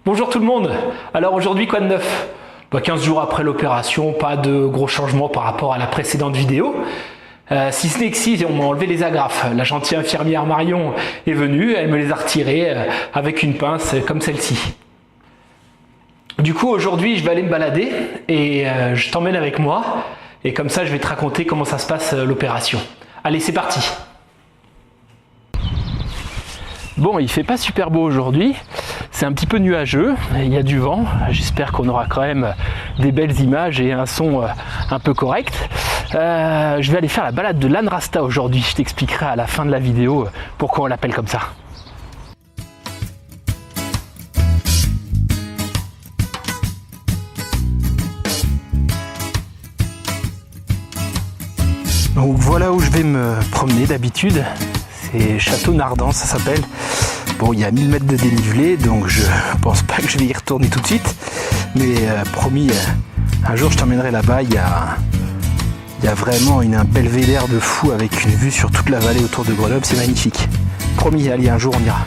Bonjour tout le monde. Alors aujourd'hui, quoi de neuf? 15 jours après l'opération, pas de gros changements par rapport à la précédente vidéo. Si ce n'est que si, on m'a enlevé les agrafes. La gentille infirmière Marion est venue, elle me les a retirées avec une pince comme celle-ci. Du coup, aujourd'hui, je vais aller me balader et je t'emmène avec moi. Et comme ça, je vais te raconter comment ça se passe l'opération. Allez, c'est parti. Bon, il fait pas super beau aujourd'hui, c'est un petit peu nuageux, il y a du vent, j'espère qu'on aura quand même des belles images et un son un peu correct. Je vais aller faire la balade de l'âne Rasta aujourd'hui, je t'expliquerai à la fin de la vidéo pourquoi on l'appelle comme ça. Donc voilà où je vais me promener d'habitude. C'est Château Nardan, ça s'appelle. Bon, il y a 1000 mètres de dénivelé, donc je pense pas que je vais y retourner tout de suite. Mais promis, un jour je t'emmènerai là-bas. Il y a vraiment un belvédère de fou avec une vue sur toute la vallée autour de Grenoble. C'est magnifique. Promis, allez, un jour on ira.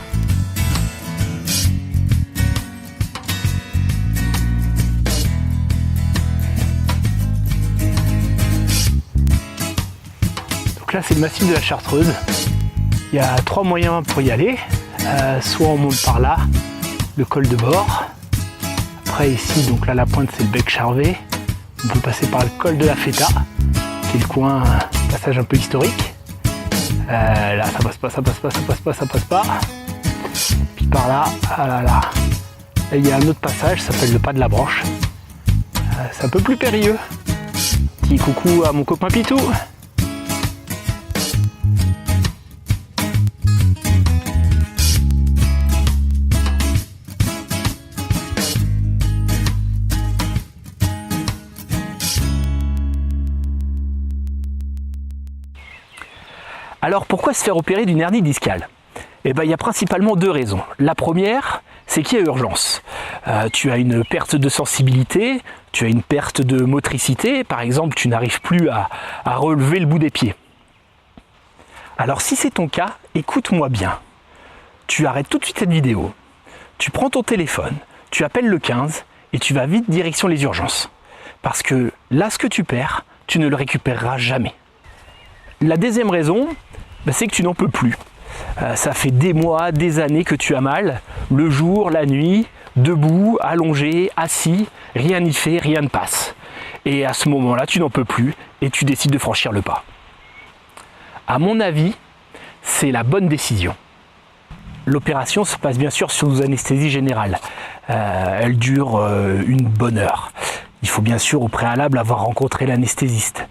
Donc là, c'est le massif de la Chartreuse. Il y a 3 moyens pour y aller, soit on monte par là, le col de Bord, après ici, donc là la pointe c'est le bec Charvet, on peut passer par le col de la Feta, qui est le coin, passage un peu historique, là ça passe pas, puis par là, là, et il y a un autre passage, ça s'appelle le pas de la Branche, c'est un peu plus périlleux, petit coucou à mon copain Pitou. Alors pourquoi se faire opérer d'une hernie discale? Eh bien, il y a principalement 2 raisons. La première, c'est qu'il y a urgence. Tu as une perte de sensibilité, tu as une perte de motricité, par exemple tu n'arrives plus à relever le bout des pieds. Alors si c'est ton cas, écoute-moi bien. Tu arrêtes tout de suite cette vidéo, tu prends ton téléphone, tu appelles le 15 et tu vas vite direction les urgences. Parce que là, ce que tu perds, tu ne le récupéreras jamais. La deuxième raison, c'est que tu n'en peux plus. Ça fait des mois, des années que tu as mal, le jour, la nuit, debout, allongé, assis, rien n'y fait, rien ne passe. Et à ce moment-là, tu n'en peux plus et tu décides de franchir le pas. À mon avis, c'est la bonne décision. L'opération se passe bien sûr sous anesthésie générale. Elle dure une bonne heure. Il faut bien sûr au préalable avoir rencontré l'anesthésiste.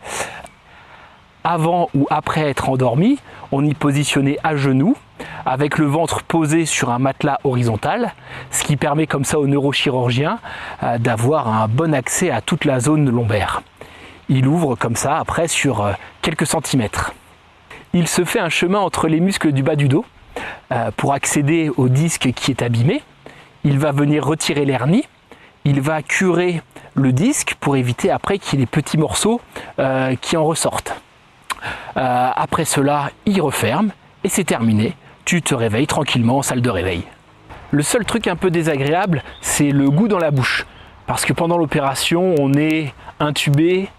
Avant ou après être endormi, on y positionnait à genoux, avec le ventre posé sur un matelas horizontal, ce qui permet comme ça au neurochirurgien d'avoir un bon accès à toute la zone lombaire. Il ouvre comme ça après sur quelques centimètres. Il se fait un chemin entre les muscles du bas du dos pour accéder au disque qui est abîmé. Il va venir retirer l'hernie, il va curer le disque pour éviter après qu'il y ait des petits morceaux qui en ressortent. Après cela, il referme et c'est terminé. Tu te réveilles tranquillement en salle de réveil. Le seul truc un peu désagréable, c'est le goût dans la bouche. Parce que pendant l'opération, on est intubé,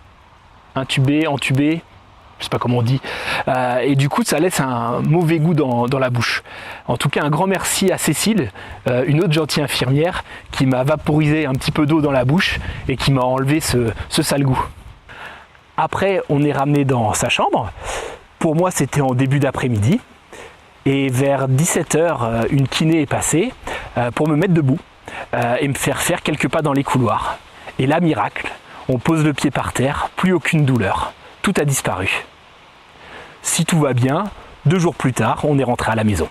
entubé, je sais pas comment on dit. Et du coup, ça laisse un mauvais goût dans la bouche. En tout cas, un grand merci à Cécile, une autre gentille infirmière, qui m'a vaporisé un petit peu d'eau dans la bouche et qui m'a enlevé ce sale goût. Après, on est ramené dans sa chambre. Pour moi, c'était en début d'après-midi. Et vers 17h, une kiné est passée pour me mettre debout et me faire faire quelques pas dans les couloirs. Et là, miracle, on pose le pied par terre, plus aucune douleur. Tout a disparu. Si tout va bien, 2 jours plus tard, on est rentré à la maison.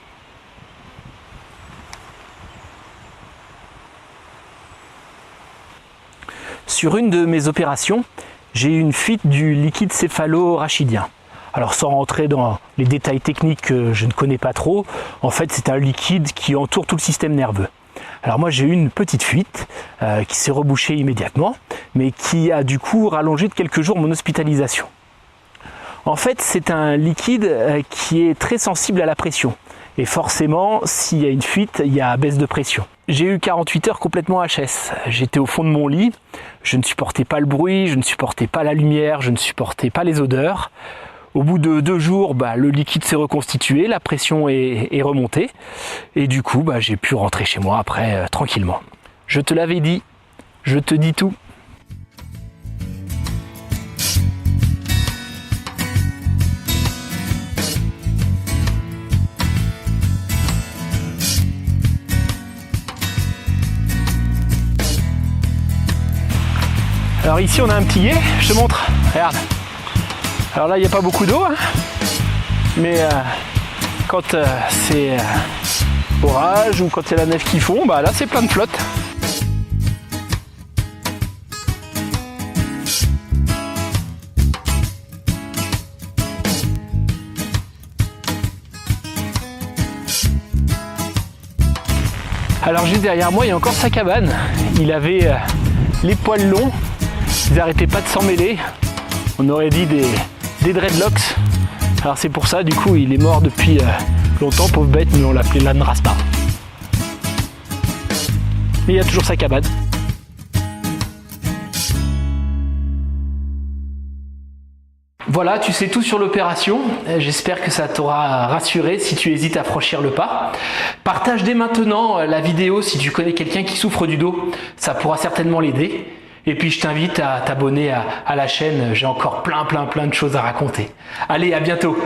Sur une de mes opérations, j'ai eu une fuite du liquide céphalo-rachidien. Alors sans rentrer dans les détails techniques que je ne connais pas trop, en fait c'est un liquide qui entoure tout le système nerveux. Alors moi j'ai eu une petite fuite qui s'est rebouchée immédiatement, mais qui a du coup rallongé de quelques jours mon hospitalisation. En fait c'est un liquide qui est très sensible à la pression. Et forcément, s'il y a une fuite, il y a baisse de pression. j'ai eu 48 heures complètement HS. J'étais au fond de mon lit, je ne supportais pas le bruit, je ne supportais pas la lumière, je ne supportais pas les odeurs. Au bout de 2 jours, le liquide s'est reconstitué, la pression est remontée. Et du coup, j'ai pu rentrer chez moi après tranquillement. Je te l'avais dit, je te dis tout. Alors ici on a un petit gué, je te montre, regarde. Alors là il n'y a pas beaucoup d'eau, hein, mais quand c'est orage ou quand il y a la neige qui fond, là c'est plein de flotte. Alors juste derrière moi il y a encore sa cabane, il avait les poils longs. Ils n'arrêtaient pas de s'en mêler. On aurait dit des dreadlocks. Alors c'est pour ça, du coup, il est mort depuis longtemps, pauvre bête, mais on l'appelait l'âne Rasta. Mais il y a toujours sa cabane. Voilà, tu sais tout sur l'opération. J'espère que ça t'aura rassuré si tu hésites à franchir le pas. Partage dès maintenant la vidéo si tu connais quelqu'un qui souffre du dos. Ça pourra certainement l'aider. Et puis je t'invite à t'abonner à la chaîne, j'ai encore plein de choses à raconter. Allez, à bientôt!